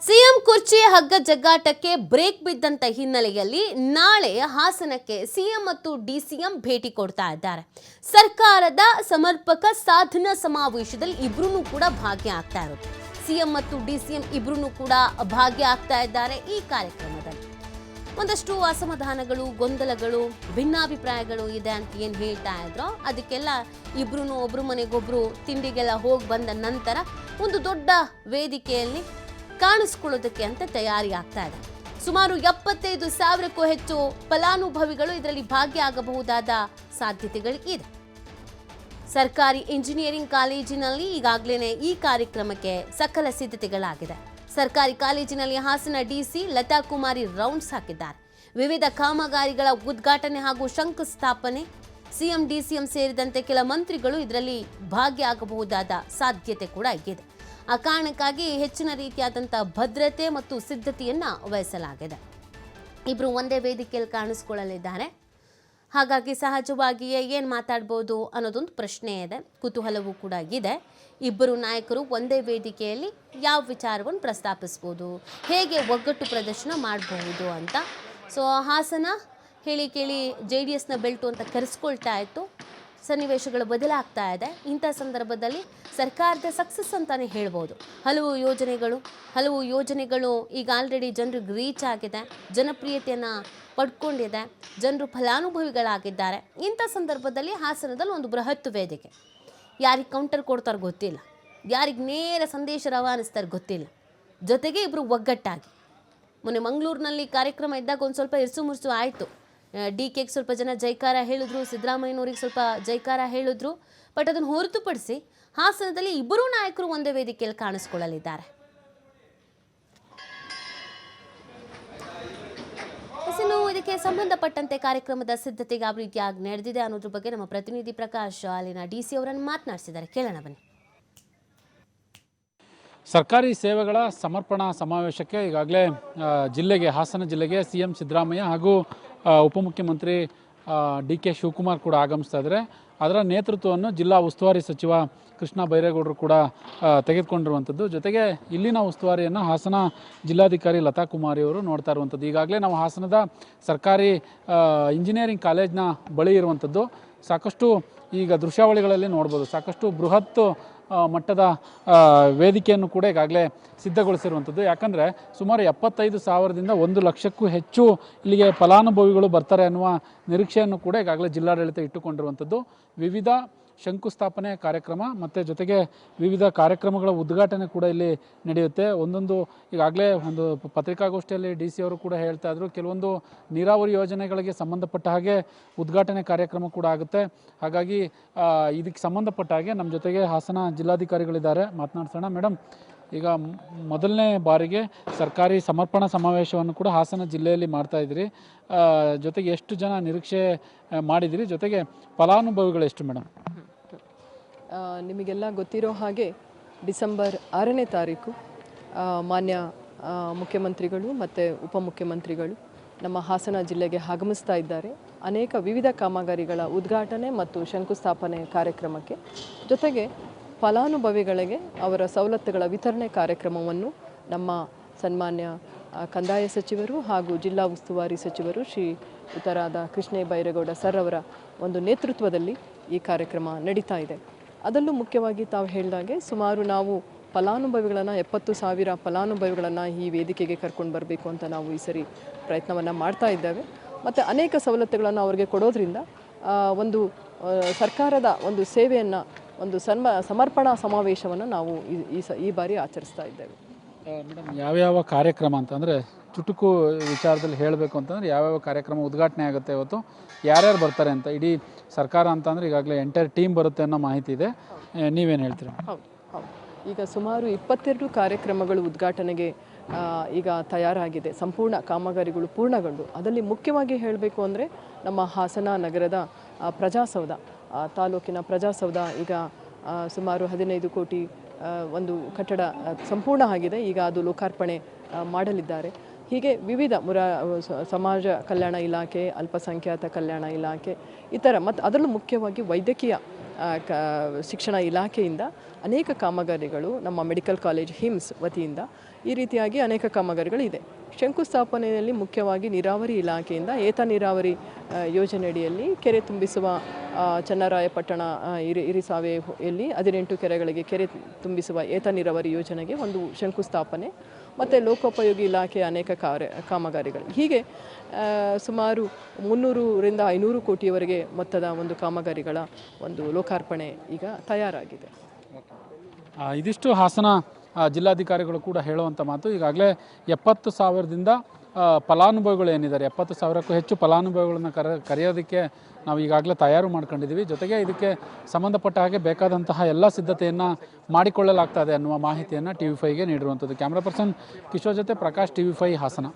CM ಕುರ್ಚಿ ಹಗ್ಗ ಜಗ್ಗಾಟಕ್ಕೆ break ಬಿದ್ದಂತ ಹಿನ್ನೆಲೆಯಲ್ಲಿ ನಾಳೆ ಹಾಸನಕ್ಕೆ ಸಿಎಂ ಮತ್ತು ಡಿಸಿಎಂ ಭೇಟಿ ಕೊಡ್ತಾ ಇದ್ದಾರೆ. ಸರ್ಕಾರದ ಸಮರ್ಪಕ ಸಾಧನಾ ಸಮಾವೇಶದಲ್ಲಿ ಇಬ್ರು ಕೂಡ ಭಾಗಿಯಾಗ್ತಾ ಇರುತ್ತೆ. ಸಿಎಂ ಮತ್ತು ಡಿಸಿಎಂ ಇಬ್ರು ಕೂಡ ಭಾಗಿಯಾಗ್ತಾ ಇದ್ದಾರೆ. ಈ ಕಾರ್ಯಕ್ರಮದಲ್ಲಿ ಒಂದಷ್ಟು ಅಸಮಾಧಾನಗಳು, ಗೊಂದಲಗಳು, ಭಿನ್ನಾಭಿಪ್ರಾಯಗಳು ಇದೆ ಅಂತ ಏನು ಹೇಳ್ತಾ ಇದ್ರು, ಅದಕ್ಕೆಲ್ಲ ಇಬ್ರು ಒಬ್ರು ಮನೆಗೊಬ್ರು ತಿಂಡಿಗೆಲ್ಲ ಹೋಗಿ ಬಂದ ನಂತರ ಒಂದು ದೊಡ್ಡ ವೇದಿಕೆಯಲ್ಲಿ ಕಾಣಿಸ್ಕೊಳ್ಳೋದಕ್ಕೆ ಅಂತ ತಯಾರಿ ಆಗ್ತಾ ಇದೆ. ಸುಮಾರು 75,000ಕ್ಕೂ ಹೆಚ್ಚು ಫಲಾನುಭವಿಗಳು ಇದರಲ್ಲಿ ಭಾಗಿಯಾಗಬಹುದಾದ ಸಾಧ್ಯತೆಗಳು ಇದೆ. ಸರ್ಕಾರಿ ಇಂಜಿನಿಯರಿಂಗ್ ಕಾಲೇಜಿನಲ್ಲಿ ಈಗಾಗಲೇ ಈ ಕಾರ್ಯಕ್ರಮಕ್ಕೆ ಸಕಲ ಸಿದ್ಧತೆಗಳಾಗಿದೆ. ಸರ್ಕಾರಿ ಕಾಲೇಜಿನಲ್ಲಿ ಹಾಸನ ಡಿಸಿ ಲತಾ ಕುಮಾರಿ ರೌಂಡ್ಸ್ ಹಾಕಿದ್ದಾರೆ. ವಿವಿಧ ಕಾಮಗಾರಿಗಳ ಉದ್ಘಾಟನೆ ಹಾಗೂ ಶಂಕುಸ್ಥಾಪನೆ, ಸಿಎಂ ಡಿಸಿಎಂ ಸೇರಿದಂತೆ ಕೆಲ ಮಂತ್ರಿಗಳು ಇದರಲ್ಲಿ ಭಾಗಿಯಾಗಬಹುದಾದ ಸಾಧ್ಯತೆ ಕೂಡ ಇದೆ. ಆ ಕಾರಣಕ್ಕಾಗಿ ಹೆಚ್ಚಿನ ರೀತಿಯಾದಂಥ ಭದ್ರತೆ ಮತ್ತು ಸಿದ್ಧತೆಯನ್ನ ವಹಿಸಲಾಗಿದೆ. ಇಬ್ರು ಒಂದೇ ವೇದಿಕೆಯಲ್ಲಿ ಕಾಣಿಸ್ಕೊಳ್ಳಲಿದ್ದಾರೆ. ಹಾಗಾಗಿ ಸಹಜವಾಗಿಯೇ ಏನು ಮಾತಾಡ್ಬೋದು ಅನ್ನೋದೊಂದು ಪ್ರಶ್ನೆ ಇದೆ, ಕುತೂಹಲವೂ ಕೂಡ ಇದೆ. ಇಬ್ಬರು ನಾಯಕರು ಒಂದೇ ವೇದಿಕೆಯಲ್ಲಿ ಯಾವ ವಿಚಾರವನ್ನು ಪ್ರಸ್ತಾಪಿಸ್ಬೋದು, ಹೇಗೆ ಒಗ್ಗಟ್ಟು ಪ್ರದರ್ಶನ ಮಾಡಬಹುದು ಅಂತ. ಸೊ ಹಾಸನ ಹೇಳಿ ಕೇಳಿ JDSನ ಬೆಲ್ಟು ಅಂತ ಕರೆಸ್ಕೊಳ್ತಾ ಇತ್ತು. ಸನ್ನಿವೇಶಗಳು ಬದಲಾಗ್ತಾ ಇದೆ. ಇಂಥ ಸಂದರ್ಭದಲ್ಲಿ ಸರ್ಕಾರದ ಸಕ್ಸಸ್ ಅಂತಾನೆ ಹೇಳ್ಬೋದು. ಹಲವು ಯೋಜನೆಗಳು ಈಗ ಆಲ್ರೆಡಿ ಜನರಿಗೆ ರೀಚ್ ಆಗಿದೆ, ಜನಪ್ರಿಯತೆಯನ್ನು ಪಡ್ಕೊಂಡಿದೆ, ಜನರು ಫಲಾನುಭವಿಗಳಾಗಿದ್ದಾರೆ. ಇಂಥ ಸಂದರ್ಭದಲ್ಲಿ ಹಾಸನದಲ್ಲಿ ಒಂದು ಬೃಹತ್ ವೇದಿಕೆ, ಯಾರಿಗೆ ಕೌಂಟರ್ ಕೊಡ್ತಾರೆ ಗೊತ್ತಿಲ್ಲ, ಯಾರಿಗೆ ನೇರ ಸಂದೇಶ ರವಾನಿಸ್ತಾರೆ ಗೊತ್ತಿಲ್ಲ. ಜೊತೆಗೆ ಇಬ್ಬರು ಒಗ್ಗಟ್ಟಾಗಿ ಮೊನ್ನೆ ಮಂಗಳೂರಿನಲ್ಲಿ ಕಾರ್ಯಕ್ರಮ ಇದ್ದಾಗ ಒಂದು ಸ್ವಲ್ಪ ಇರ್ಸು ಮುರ್ಸು ಆಯಿತು. DKಗೆ ಸ್ವಲ್ಪ ಜನ ಜೈಕಾರ ಹೇಳಿದ್ರು, ಸಿದ್ದರಾಮಯ್ಯನವ್ರಿಗೆ ಸ್ವಲ್ಪ ಜೈಕಾರ ಹೇಳಿದ್ರು. ಬಟ್ ಅದನ್ನು ಹೊರತುಪಡಿಸಿ ಹಾಸನದಲ್ಲಿ ಇಬ್ಬರೂ ನಾಯಕರು ಒಂದೇ ವೇದಿಕೆಯಲ್ಲಿ ಕಾಣಿಸ್ಕೊಳ್ಳಲಿದ್ದಾರೆ. ಇದಕ್ಕೆ ಸಂಬಂಧಪಟ್ಟಂತೆ ಕಾರ್ಯಕ್ರಮದ ಸಿದ್ಧತೆಗೆ ಯಾವ ರೀತಿಯಾಗಿ ನಡೆದಿದೆ ಅನ್ನೋದ್ರ ಬಗ್ಗೆ ನಮ್ಮ ಪ್ರತಿನಿಧಿ ಪ್ರಕಾಶ್ ಅಲ್ಲಿನ DC ಅವರನ್ನು ಮಾತನಾಡಿಸಿದ್ದಾರೆ. ಕೇಳೋಣ ಬನ್ನಿ. ಸರ್ಕಾರಿ ಸೇವೆಗಳ ಸಮರ್ಪಣಾ ಸಮಾವೇಶಕ್ಕೆ ಈಗಾಗಲೇ ಹಾಸನ ಜಿಲ್ಲೆಗೆ CM ಸಿದ್ದರಾಮಯ್ಯ ಹಾಗೂ ಉಪಮುಖ್ಯಮಂತ್ರಿ DK ಶಿವಕುಮಾರ್ ಕೂಡ ಆಗಮಿಸ್ತಾ ಇದ್ದಾರೆ. ಅದರ ನೇತೃತ್ವವನ್ನು ಜಿಲ್ಲಾ ಉಸ್ತುವಾರಿ ಸಚಿವ ಕೃಷ್ಣ ಬೈರೇಗೌಡರು ಕೂಡ ತೆಗೆದುಕೊಂಡಿರುವಂಥದ್ದು. ಜೊತೆಗೆ ಇಲ್ಲಿನ ಉಸ್ತುವಾರಿಯನ್ನು ಹಾಸನ ಜಿಲ್ಲಾಧಿಕಾರಿ ಲತಾ ಕುಮಾರಿ ಅವರು ನೋಡ್ತಾ ಇರುವಂಥದ್ದು. ಈಗಾಗಲೇ ನಾವು ಹಾಸನದ ಸರ್ಕಾರಿ ಇಂಜಿನಿಯರಿಂಗ್ ಕಾಲೇಜ್ನ ಬಳಿ ಇರುವಂಥದ್ದು. ಸಾಕಷ್ಟು ಈಗ ದೃಶ್ಯಾವಳಿಗಳಲ್ಲಿ ನೋಡ್ಬೋದು, ಸಾಕಷ್ಟು ಬೃಹತ್ ಮಟ್ಟದ ವೇದಿಕೆಯನ್ನು ಕೂಡ ಈಗಾಗಲೇ ಸಿದ್ಧಗೊಳಿಸಿರುವಂಥದ್ದು. ಯಾಕಂದರೆ ಸುಮಾರು 75,000ದಿಂದ 1 ಲಕ್ಷಕ್ಕೂ ಹೆಚ್ಚು ಇಲ್ಲಿಗೆ ಫಲಾನುಭವಿಗಳು ಬರ್ತಾರೆ ಅನ್ನುವ ನಿರೀಕ್ಷೆಯನ್ನು ಕೂಡ ಈಗಾಗಲೇ ಜಿಲ್ಲಾಡಳಿತ ಇಟ್ಟುಕೊಂಡಿರುವಂಥದ್ದು. ವಿವಿಧ ಶಂಕುಸ್ಥಾಪನೆ ಕಾರ್ಯಕ್ರಮ ಮತ್ತು ಜೊತೆಗೆ ವಿವಿಧ ಕಾರ್ಯಕ್ರಮಗಳ ಉದ್ಘಾಟನೆ ಕೂಡ ಇಲ್ಲಿ ನಡೆಯುತ್ತೆ. ಒಂದೊಂದು ಈಗಾಗಲೇ ಒಂದು ಪತ್ರಿಕಾಗೋಷ್ಠಿಯಲ್ಲಿ DC ಅವರು ಕೂಡ ಹೇಳ್ತಾ ಇದ್ರು, ಕೆಲವೊಂದು ನೀರಾವರಿ ಯೋಜನೆಗಳಿಗೆ ಸಂಬಂಧಪಟ್ಟ ಹಾಗೆ ಉದ್ಘಾಟನೆ ಕಾರ್ಯಕ್ರಮ ಕೂಡ ಆಗುತ್ತೆ. ಹಾಗಾಗಿ ಇದಕ್ಕೆ ಸಂಬಂಧಪಟ್ಟ ಹಾಗೆ ನಮ್ಮ ಜೊತೆಗೆ ಹಾಸನ ಜಿಲ್ಲಾಧಿಕಾರಿಗಳಿದ್ದಾರೆ, ಮಾತನಾಡ್ಸೋಣ. ಮೇಡಮ್, ಈಗ ಮೊದಲನೇ ಬಾರಿಗೆ ಸರ್ಕಾರಿ ಸಮರ್ಪಣಾ ಸಮಾವೇಶವನ್ನು ಕೂಡ ಹಾಸನ ಜಿಲ್ಲೆಯಲ್ಲಿ ಮಾಡ್ತಾ ಇದ್ದೀರಿ. ಜೊತೆಗೆ ಎಷ್ಟು ಜನ ನಿರೀಕ್ಷೆ ಮಾಡಿದಿರಿ, ಜೊತೆಗೆ ಫಲಾನುಭವಿಗಳು ಎಷ್ಟು ಮೇಡಮ್? ನಿಮಗೆಲ್ಲ ಗೊತ್ತಿರೋ ಹಾಗೆ ಡಿಸೆಂಬರ್ 6ನೇ ತಾರೀಕು ಮಾನ್ಯ ಮುಖ್ಯಮಂತ್ರಿಗಳು ಮತ್ತು ಉಪಮುಖ್ಯಮಂತ್ರಿಗಳು ನಮ್ಮ ಹಾಸನ ಜಿಲ್ಲೆಗೆ ಆಗಮಿಸ್ತಾ ಇದ್ದಾರೆ. ಅನೇಕ ವಿವಿಧ ಕಾಮಗಾರಿಗಳ ಉದ್ಘಾಟನೆ ಮತ್ತು ಶಂಕುಸ್ಥಾಪನೆ ಕಾರ್ಯಕ್ರಮಕ್ಕೆ, ಜೊತೆಗೆ ಫಲಾನುಭವಿಗಳಿಗೆ ಅವರ ಸವಲತ್ತುಗಳ ವಿತರಣೆ ಕಾರ್ಯಕ್ರಮವನ್ನು ನಮ್ಮ ಸನ್ಮಾನ್ಯ ಕಂದಾಯ ಸಚಿವರು ಹಾಗೂ ಜಿಲ್ಲಾ ಉಸ್ತುವಾರಿ ಸಚಿವರು ಶ್ರೀಯುತರಾದ ಕೃಷ್ಣ ಬೈರೇಗೌಡ ಸರ್ ಅವರ ಒಂದು ನೇತೃತ್ವದಲ್ಲಿ ಈ ಕಾರ್ಯಕ್ರಮ ನಡೀತಾ ಇದೆ. ಅದರಲ್ಲೂ ಮುಖ್ಯವಾಗಿ ತಾವು ಹೇಳಿದಾಗೆ ಸುಮಾರು ನಾವು ಫಲಾನುಭವಿಗಳನ್ನು 70,000 ಫಲಾನುಭವಿಗಳನ್ನು ಈ ವೇದಿಕೆಗೆ ಕರ್ಕೊಂಡು ಬರಬೇಕು ಅಂತ ನಾವು ಈ ಸರಿ ಪ್ರಯತ್ನವನ್ನು ಮಾಡ್ತಾ ಇದ್ದೇವೆ. ಮತ್ತು ಅನೇಕ ಸವಲತ್ತುಗಳನ್ನು ಅವರಿಗೆ ಕೊಡೋದ್ರಿಂದ ಒಂದು ಸರ್ಕಾರದ ಒಂದು ಸೇವೆಯನ್ನು, ಒಂದು ಸಮರ್ಪಣಾ ಸಮಾವೇಶವನ್ನು ನಾವು ಈ ಬಾರಿ ಆಚರಿಸ್ತಾ ಇದ್ದೇವೆ. ಮೇಡಮ್, ಯಾವ್ಯಾವ ಕಾರ್ಯಕ್ರಮ ಅಂತಂದರೆ ಚುಟುಕು ವಿಚಾರದಲ್ಲಿ ಹೇಳಬೇಕು ಅಂತಂದರೆ ಯಾವ್ಯಾವ ಕಾರ್ಯಕ್ರಮ ಉದ್ಘಾಟನೆ ಆಗುತ್ತೆ, ಇವತ್ತು ಯಾರ್ಯಾರು ಬರ್ತಾರೆ ಅಂತ? ಇಡೀ ಸರ್ಕಾರ ಅಂತಂದರೆ ಈಗಾಗಲೇ ಎಂಟೈರ್ ಟೀಮ್ ಬರುತ್ತೆ ಅನ್ನೋ ಮಾಹಿತಿ ಇದೆ, ನೀವೇನು ಹೇಳ್ತೀರಾ? ಹೌದು. ಈಗ ಸುಮಾರು 22 ಕಾರ್ಯಕ್ರಮಗಳು ಉದ್ಘಾಟನೆಗೆ ಈಗ ತಯಾರಾಗಿದೆ. ಸಂಪೂರ್ಣ ಕಾಮಗಾರಿಗಳು ಪೂರ್ಣಗೊಂಡು, ಅದರಲ್ಲಿ ಮುಖ್ಯವಾಗಿ ಹೇಳಬೇಕು ಅಂದರೆ ನಮ್ಮ ಹಾಸನ ನಗರದ ಪ್ರಜಾಸೌಧ, ತಾಲೂಕಿನ ಪ್ರಜಾಸೌಧ ಈಗ ಸುಮಾರು 15 ಕೋಟಿ ಒಂದು ಕಟ್ಟಡ ಸಂಪೂರ್ಣ ಆಗಿದೆ. ಈಗ ಅದು ಲೋಕಾರ್ಪಣೆ ಮಾಡಲಿದ್ದಾರೆ. ಹೀಗೆ ವಿವಿಧ ಸಮಾಜ ಕಲ್ಯಾಣ ಇಲಾಖೆ, ಅಲ್ಪಸಂಖ್ಯಾತ ಕಲ್ಯಾಣ ಇಲಾಖೆ, ಇತರ ಮತ್ತು ಅದರಲ್ಲೂ ಮುಖ್ಯವಾಗಿ ವೈದ್ಯಕೀಯ ಶಿಕ್ಷಣ ಇಲಾಖೆಯಿಂದ ಅನೇಕ ಕಾಮಗಾರಿಗಳು ನಮ್ಮ ಮೆಡಿಕಲ್ ಕಾಲೇಜ್ ಹಿಮ್ಸ್ ವತಿಯಿಂದ ಈ ರೀತಿಯಾಗಿ ಅನೇಕ ಕಾಮಗಾರಿಗಳಿದೆ. ಶಂಕುಸ್ಥಾಪನೆಯಲ್ಲಿ ಮುಖ್ಯವಾಗಿ ನೀರಾವರಿ ಇಲಾಖೆಯಿಂದ ಏತ ನೀರಾವರಿ ಯೋಜನೆಯಡಿಯಲ್ಲಿ ಕೆರೆ ತುಂಬಿಸುವ ಚನ್ನರಾಯಪಟ್ಟಣ ಇರಿಸಾವೆಯಲ್ಲಿ 18 ಕೆರೆಗಳಿಗೆ ಕೆರೆ ತುಂಬಿಸುವ ಏತ ನೀರಾವರಿ ಯೋಜನೆಗೆ ಒಂದು ಶಂಕುಸ್ಥಾಪನೆ ಮತ್ತು ಲೋಕೋಪಯೋಗಿ ಇಲಾಖೆಯ ಅನೇಕ ಕಾಮಗಾರಿಗಳು, ಹೀಗೆ ಸುಮಾರು 300ರಿಂದ 500 ಕೋಟಿಯವರೆಗೆ ಮೊತ್ತದ ಒಂದು ಕಾಮಗಾರಿಗಳ ಒಂದು ಲೋಕಾರ್ಪಣೆ ಈಗ ತಯಾರಾಗಿದೆ. ಇದಿಷ್ಟು ಹಾಸನ ಜಿಲ್ಲಾಧಿಕಾರಿಗಳು ಕೂಡ ಹೇಳುವಂಥ ಮಾತು. ಈಗಾಗಲೇ 70,000ದಿಂದ ಫಲಾನುಭವಿಗಳು ಏನಿದ್ದಾರೆ, 70,000ಕ್ಕೂ ಹೆಚ್ಚು ಫಲಾನುಭವಿಗಳನ್ನ ಕರೆಯೋದಕ್ಕೆ ನಾವು ಈಗಾಗಲೇ ತಯಾರು ಮಾಡ್ಕೊಂಡಿದ್ದೀವಿ. ಜೊತೆಗೆ ಇದಕ್ಕೆ ಸಂಬಂಧಪಟ್ಟ ಹಾಗೆ ಬೇಕಾದಂತಹ ಎಲ್ಲ ಸಿದ್ಧತೆಯನ್ನು ಮಾಡಿಕೊಳ್ಳಲಾಗ್ತದೆ ಅನ್ನುವ ಮಾಹಿತಿಯನ್ನು TV5ಗೆ ನೀಡಿರುವಂಥದ್ದು. ಕ್ಯಾಮ್ರಾ ಪರ್ಸನ್ ಕಿಶೋರ್ ಜೊತೆ ಪ್ರಕಾಶ್, TV5 ಹಾಸನ.